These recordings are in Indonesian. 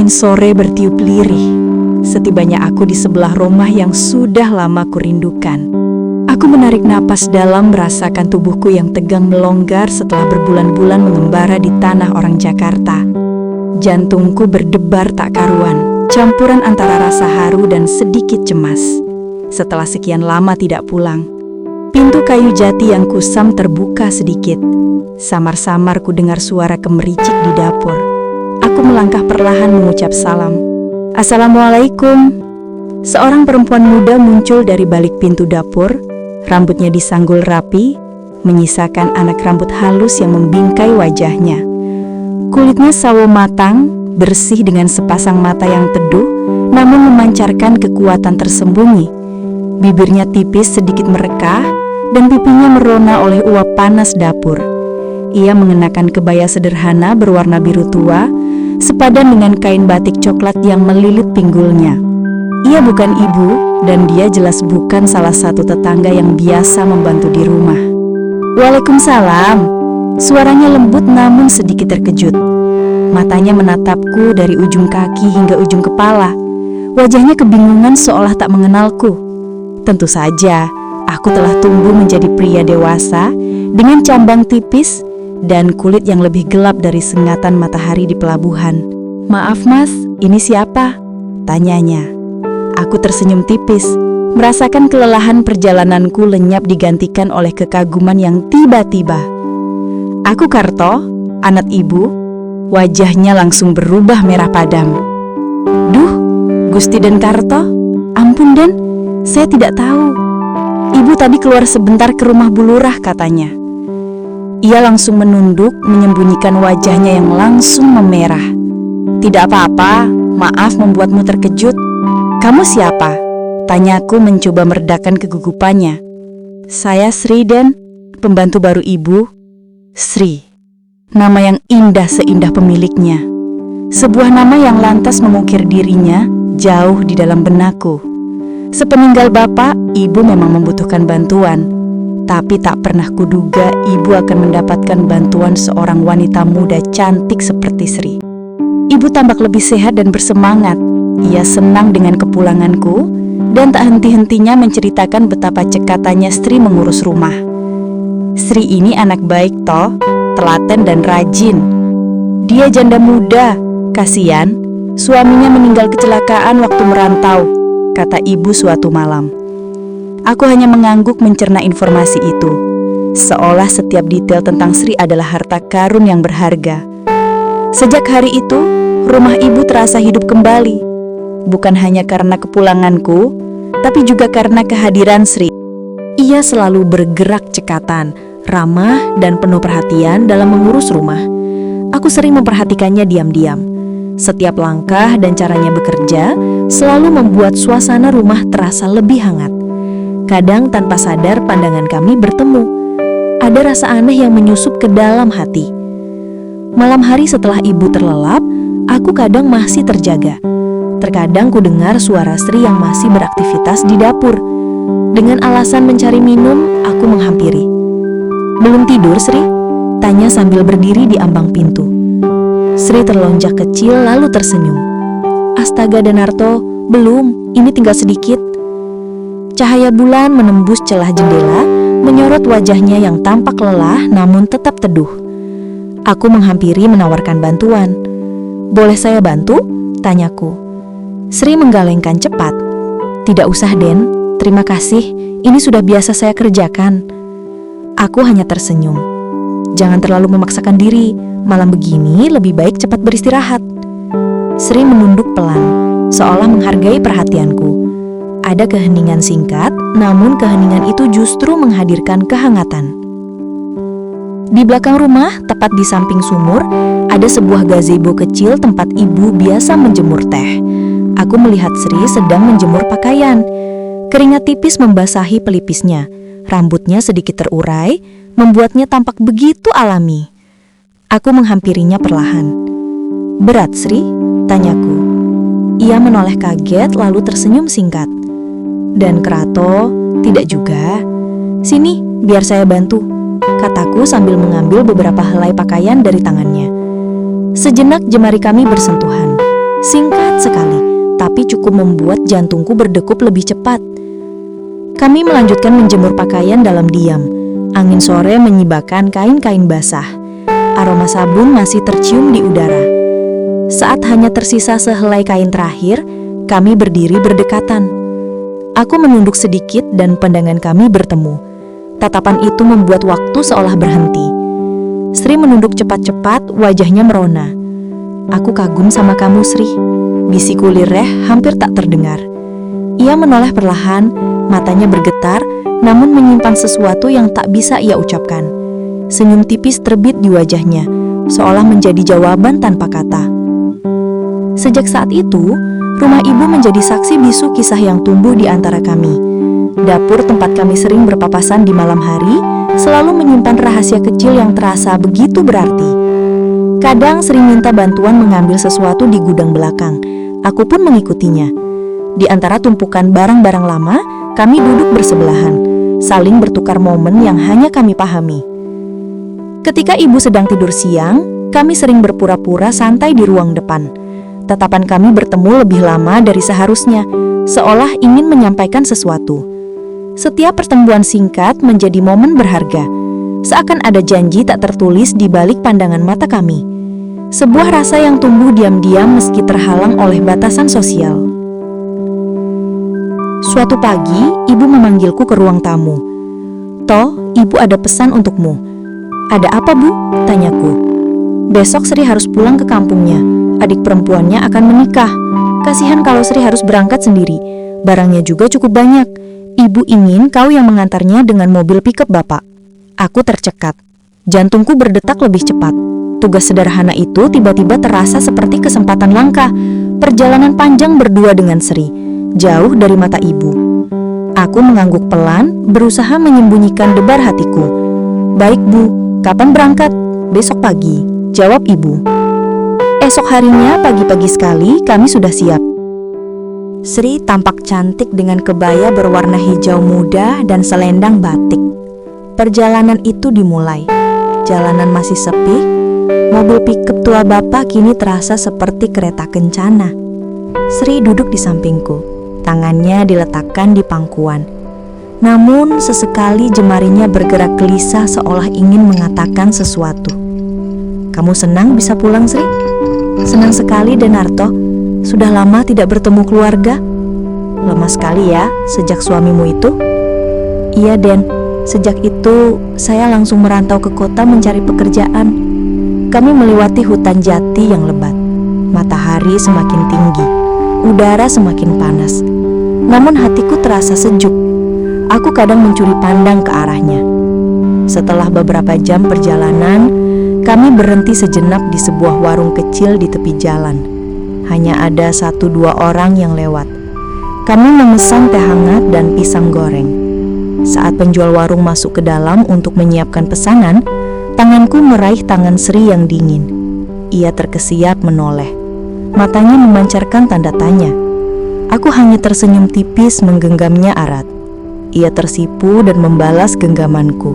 Angin sore bertiup lirih. Setibanya aku di sebelah rumah yang sudah lama kurindukan. Aku menarik napas dalam merasakan tubuhku yang tegang melonggar setelah berbulan-bulan mengembara di tanah orang Jakarta. Jantungku berdebar tak karuan, campuran antara rasa haru dan sedikit cemas. Setelah sekian lama tidak pulang, pintu kayu jati yang kusam terbuka sedikit. Samar-samar ku dengar suara kemericik di dapur. Aku melangkah perlahan mengucap salam. Assalamualaikum. Seorang perempuan muda muncul dari balik pintu dapur. Rambutnya disanggul rapi, menyisakan anak rambut halus yang membingkai wajahnya. Kulitnya sawo matang, bersih dengan sepasang mata yang teduh, namun memancarkan kekuatan tersembunyi. Bibirnya tipis sedikit merekah, dan pipinya merona oleh uap panas dapur. Ia mengenakan kebaya sederhana berwarna biru tua, sepadan dengan kain batik coklat yang melilit pinggulnya. Ia bukan ibu, dan dia jelas bukan salah satu tetangga yang biasa membantu di rumah. Waalaikumsalam. Suaranya lembut namun sedikit terkejut. Matanya menatapku dari ujung kaki hingga ujung kepala. Wajahnya kebingungan seolah tak mengenalku. Tentu saja, aku telah tumbuh menjadi pria dewasa dengan cambang tipis dan kulit yang lebih gelap dari sengatan matahari di pelabuhan. Maaf mas, ini siapa? Tanyanya. Aku tersenyum tipis, merasakan kelelahan perjalananku lenyap digantikan oleh kekaguman yang tiba-tiba. Aku Karto, anak ibu. Wajahnya langsung berubah merah padam. Duh, Gusti Den Karto, ampun Den, saya tidak tahu. Ibu tadi keluar sebentar ke rumah Bu Lurah katanya. Ia langsung menunduk, menyembunyikan wajahnya yang langsung memerah. Tidak apa-apa, maaf membuatmu terkejut. Kamu siapa? Tanyaku mencoba meredakan kegugupannya. Saya Sri Den, pembantu baru ibu. Sri, nama yang indah seindah pemiliknya. Sebuah nama yang lantas mengukir dirinya jauh di dalam benakku. Sepeninggal bapak, ibu memang membutuhkan bantuan. Tapi tak pernah kuduga ibu akan mendapatkan bantuan seorang wanita muda cantik seperti Sri. Ibu tampak lebih sehat dan bersemangat. Ia senang dengan kepulanganku dan tak henti-hentinya menceritakan betapa cekatannya Sri mengurus rumah. Sri ini anak baik toh, telaten dan rajin. Dia janda muda, kasihan, suaminya meninggal kecelakaan waktu merantau, kata ibu suatu malam. Aku hanya mengangguk mencerna informasi itu, seolah setiap detail tentang Sri adalah harta karun yang berharga. Sejak hari itu, rumah ibu terasa hidup kembali. Bukan hanya karena kepulanganku, tapi juga karena kehadiran Sri. Ia selalu bergerak cekatan, ramah, dan penuh perhatian dalam mengurus rumah. Aku sering memperhatikannya diam-diam. Setiap langkah dan caranya bekerja selalu membuat suasana rumah terasa lebih hangat. Kadang tanpa sadar pandangan kami bertemu. Ada rasa aneh yang menyusup ke dalam hati. Malam hari setelah ibu terlelap, aku kadang masih terjaga. Terkadang ku dengar suara Sri yang masih beraktivitas di dapur. Dengan alasan mencari minum, aku menghampiri. Belum tidur, Sri? Tanya sambil berdiri di ambang pintu. Sri terlonjak kecil lalu tersenyum. Astaga Danarto, belum, ini tinggal sedikit. Cahaya bulan menembus celah jendela, menyorot wajahnya yang tampak lelah namun tetap teduh. Aku menghampiri menawarkan bantuan. Boleh saya bantu? Tanyaku. Sri menggalengkan cepat. Tidak usah Den, terima kasih, ini sudah biasa saya kerjakan. Aku hanya tersenyum. Jangan terlalu memaksakan diri, malam begini lebih baik cepat beristirahat. Sri menunduk pelan, seolah menghargai perhatianku. Ada keheningan singkat, namun keheningan itu justru menghadirkan kehangatan. Di belakang rumah, tepat di samping sumur, ada sebuah gazebo kecil tempat ibu biasa menjemur teh. Aku melihat Sri sedang menjemur pakaian. Keringat tipis membasahi pelipisnya. Rambutnya sedikit terurai, membuatnya tampak begitu alami. Aku menghampirinya perlahan. Berat, Sri? Tanyaku. Ia menoleh kaget lalu tersenyum singkat. Dan Krato, tidak juga. Sini, biar saya bantu, kataku sambil mengambil beberapa helai pakaian dari tangannya. Sejenak jemari kami bersentuhan. Singkat sekali, tapi cukup membuat jantungku berdegup lebih cepat. Kami melanjutkan menjemur pakaian dalam diam. Angin sore menyibakkan kain-kain basah. Aroma sabun masih tercium di udara. Saat hanya tersisa sehelai kain terakhir, kami berdiri berdekatan. Aku menunduk sedikit dan pandangan kami bertemu. Tatapan itu membuat waktu seolah berhenti. Sri menunduk cepat-cepat, wajahnya merona. Aku kagum sama kamu, Sri. Bisikku lireh hampir tak terdengar. Ia menoleh perlahan, matanya bergetar, namun menyimpan sesuatu yang tak bisa ia ucapkan. Senyum tipis terbit di wajahnya, seolah menjadi jawaban tanpa kata. Sejak saat itu, rumah ibu menjadi saksi bisu kisah yang tumbuh di antara kami. Dapur tempat kami sering berpapasan di malam hari selalu menyimpan rahasia kecil yang terasa begitu berarti. Kadang sering minta bantuan mengambil sesuatu di gudang belakang. Aku pun mengikutinya. Di antara tumpukan barang-barang lama, kami duduk bersebelahan, saling bertukar momen yang hanya kami pahami. Ketika ibu sedang tidur siang, kami sering berpura-pura santai di ruang depan. Tatapan kami bertemu lebih lama dari seharusnya, seolah ingin menyampaikan sesuatu. Setiap pertemuan singkat menjadi momen berharga, seakan ada janji tak tertulis di balik pandangan mata kami. Sebuah rasa yang tumbuh diam-diam meski terhalang oleh batasan sosial. Suatu pagi, ibu memanggilku ke ruang tamu. "Toh, ibu ada pesan untukmu." "Ada apa, Bu?" tanyaku. "Besok Sri harus pulang ke kampungnya. Adik perempuannya akan menikah. Kasihan kalau Sri harus berangkat sendiri. Barangnya juga cukup banyak. Ibu ingin kau yang mengantarnya dengan mobil pickup Bapak." Aku tercekat. Jantungku berdetak lebih cepat. Tugas sederhana itu tiba-tiba terasa seperti kesempatan langka. Perjalanan panjang berdua dengan Sri, jauh dari mata ibu. Aku mengangguk pelan, berusaha menyembunyikan debar hatiku. "Baik, Bu, kapan berangkat?" "Besok pagi," jawab ibu. Esok harinya pagi-pagi sekali kami sudah siap. Sri tampak cantik dengan kebaya berwarna hijau muda dan selendang batik. Perjalanan itu dimulai. Jalanan masih sepi. Mobil pickup tua Bapak kini terasa seperti kereta kencana. Sri duduk di sampingku. Tangannya diletakkan di pangkuan. Namun sesekali jemarinya bergerak gelisah seolah ingin mengatakan sesuatu. "Kamu senang bisa pulang, Sri?" "Senang sekali, Denarto. Sudah lama tidak bertemu keluarga." "Lama sekali ya, sejak suamimu itu?" "Iya, Den. Sejak itu, saya langsung merantau ke kota mencari pekerjaan." Kami melewati hutan jati yang lebat. Matahari semakin tinggi, udara semakin panas. Namun hatiku terasa sejuk. Aku kadang mencuri pandang ke arahnya. Setelah beberapa jam perjalanan, kami berhenti sejenak di sebuah warung kecil di tepi jalan. Hanya ada 1-2 orang yang lewat. Kami memesan teh hangat dan pisang goreng. Saat penjual warung masuk ke dalam untuk menyiapkan pesanan, tanganku meraih tangan Sri yang dingin. Ia terkesiap menoleh. Matanya memancarkan tanda tanya. Aku hanya tersenyum tipis menggenggamnya erat. Ia tersipu dan membalas genggamanku.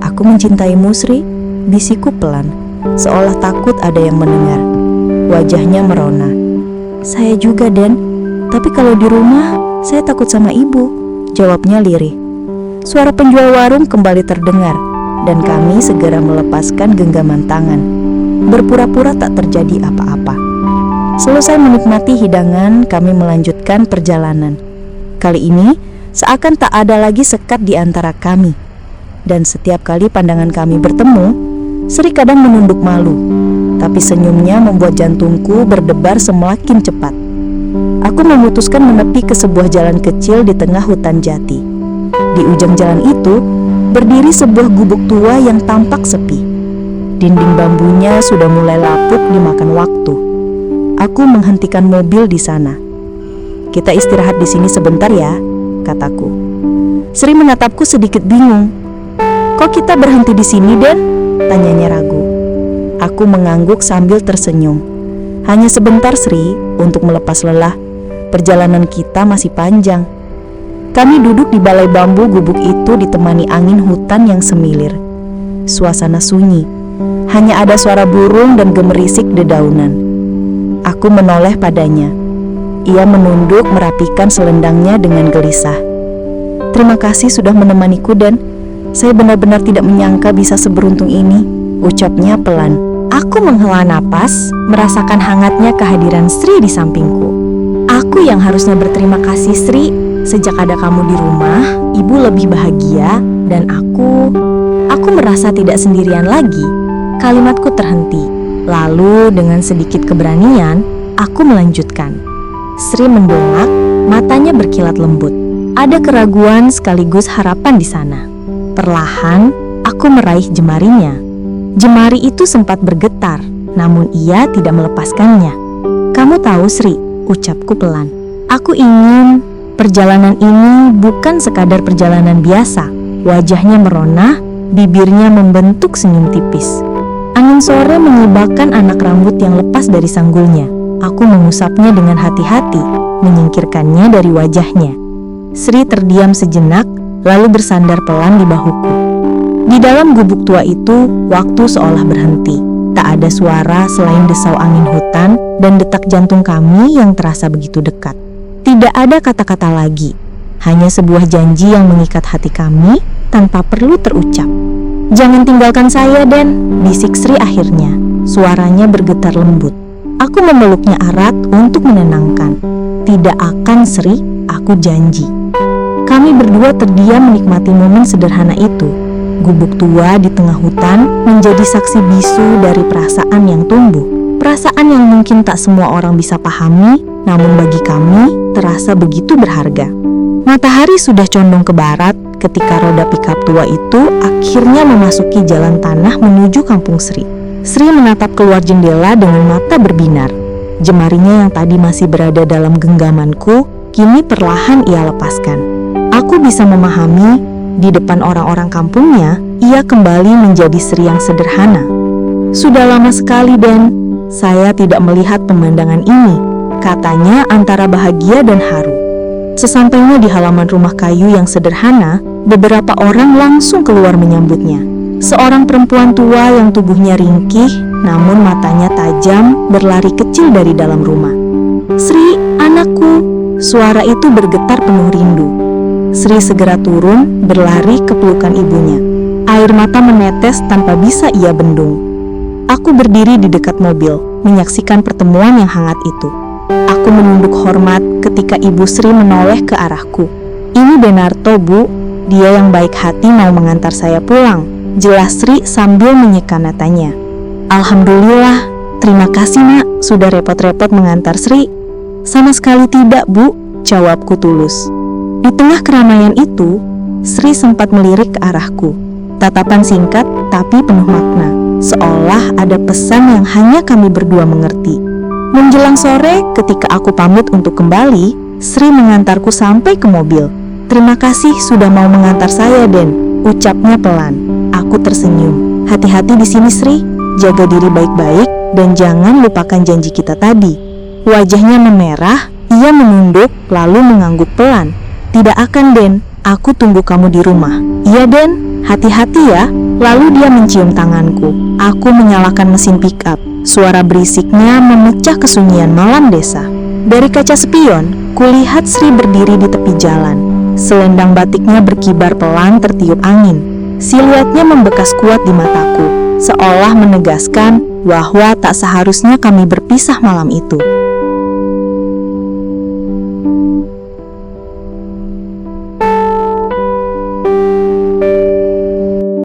"Aku mencintaimu, Sri," bisikku pelan, seolah takut ada yang mendengar. Wajahnya merona. "Saya juga, Den. Tapi kalau di rumah, saya takut sama ibu," jawabnya lirih. Suara penjual warung kembali terdengar, dan kami segera melepaskan genggaman tangan, berpura-pura tak terjadi apa-apa. Selesai menikmati hidangan, kami melanjutkan perjalanan. Kali ini, seakan tak ada lagi sekat di antara kami. Dan setiap kali pandangan kami bertemu, Sri kadang menunduk malu, tapi senyumnya membuat jantungku berdebar semakin cepat. Aku memutuskan menepi ke sebuah jalan kecil di tengah hutan jati. Di ujung jalan itu, berdiri sebuah gubuk tua yang tampak sepi. Dinding bambunya sudah mulai lapuk dimakan waktu. Aku menghentikan mobil di sana. "Kita istirahat di sini sebentar ya," kataku. Sri menatapku sedikit bingung. "Kok kita berhenti di sini, Den?" tanyanya ragu. Aku mengangguk sambil tersenyum. "Hanya sebentar, Sri, untuk melepas lelah. Perjalanan kita masih panjang." Kami duduk di balai bambu gubuk itu ditemani angin hutan yang semilir. Suasana sunyi. Hanya ada suara burung dan gemerisik dedaunan. Aku menoleh padanya. Ia menunduk merapikan selendangnya dengan gelisah. "Terima kasih sudah menemaniku dan saya benar-benar tidak menyangka bisa seberuntung ini," ucapnya pelan. Aku menghela napas, merasakan hangatnya kehadiran Sri di sampingku. Aku yang harusnya berterima kasih, Sri. Sejak ada kamu di rumah, ibu lebih bahagia dan aku merasa tidak sendirian lagi. Kalimatku terhenti. Lalu dengan sedikit keberanian, aku melanjutkan. Sri mendongak, matanya berkilat lembut. Ada keraguan sekaligus harapan di sana. Perlahan, aku meraih jemarinya. Jemari itu sempat bergetar, namun ia tidak melepaskannya. "Kamu tahu, Sri," ucapku pelan. "Aku ingin perjalanan ini bukan sekadar perjalanan biasa." Wajahnya merona, bibirnya membentuk senyum tipis. Angin sore menyibakkan anak rambut yang lepas dari sanggulnya. Aku mengusapnya dengan hati-hati, menyingkirkannya dari wajahnya. Sri terdiam sejenak, lalu bersandar pelan di bahuku. Di dalam gubuk tua itu, waktu seolah berhenti. Tak ada suara selain desau angin hutan dan detak jantung kami yang terasa begitu dekat. Tidak ada kata-kata lagi, hanya sebuah janji yang mengikat hati kami tanpa perlu terucap. "Jangan tinggalkan saya, Den," bisik Sri akhirnya. Suaranya bergetar lembut. Aku memeluknya erat untuk menenangkan. "Tidak akan, Sri, aku janji." Kami berdua terdiam menikmati momen sederhana itu. Gubuk tua di tengah hutan menjadi saksi bisu dari perasaan yang tumbuh. Perasaan yang mungkin tak semua orang bisa pahami, namun bagi kami terasa begitu berharga. Matahari sudah condong ke barat ketika roda pikap tua itu akhirnya memasuki jalan tanah menuju kampung Sri. Sri menatap keluar jendela dengan mata berbinar. Jemarinya yang tadi masih berada dalam genggamanku, kini perlahan ia lepaskan. Aku bisa memahami, di depan orang-orang kampungnya, ia kembali menjadi Sri yang sederhana. "Sudah lama sekali, Den, saya tidak melihat pemandangan ini," katanya antara bahagia dan haru. Sesampainya di halaman rumah kayu yang sederhana, beberapa orang langsung keluar menyambutnya. Seorang perempuan tua yang tubuhnya ringkih, namun matanya tajam, berlari kecil dari dalam rumah. "Sri, anakku!" Suara itu bergetar penuh rindu. Sri segera turun, berlari ke pelukan ibunya. Air mata menetes tanpa bisa ia bendung. Aku berdiri di dekat mobil, menyaksikan pertemuan yang hangat itu. Aku menunduk hormat ketika Ibu Sri menoleh ke arahku. "Ini Denarto, Bu. Dia yang baik hati mau mengantar saya pulang," jelas Sri sambil menyeka matanya. "Alhamdulillah, terima kasih, Nak, sudah repot-repot mengantar Sri." "Sama sekali tidak, Bu," jawabku tulus. Di tengah keramaian itu, Sri sempat melirik ke arahku. Tatapan singkat tapi penuh makna, seolah ada pesan yang hanya kami berdua mengerti. Menjelang sore, ketika aku pamit untuk kembali, Sri mengantarku sampai ke mobil. "Terima kasih sudah mau mengantar saya, Den," ucapnya pelan. Aku tersenyum. "Hati-hati di sini, Sri. Jaga diri baik-baik dan jangan lupakan janji kita tadi." Wajahnya memerah, ia menunduk lalu mengangguk pelan. "Tidak akan, Den. Aku tunggu kamu di rumah." "Iya, Den. Hati-hati ya." Lalu dia mencium tanganku. Aku menyalakan mesin pickup. Suara berisiknya memecah kesunyian malam desa. Dari kaca spion, kulihat Sri berdiri di tepi jalan. Selendang batiknya berkibar pelan tertiup angin. Siluetnya membekas kuat di mataku, seolah menegaskan bahwa tak seharusnya kami berpisah malam itu.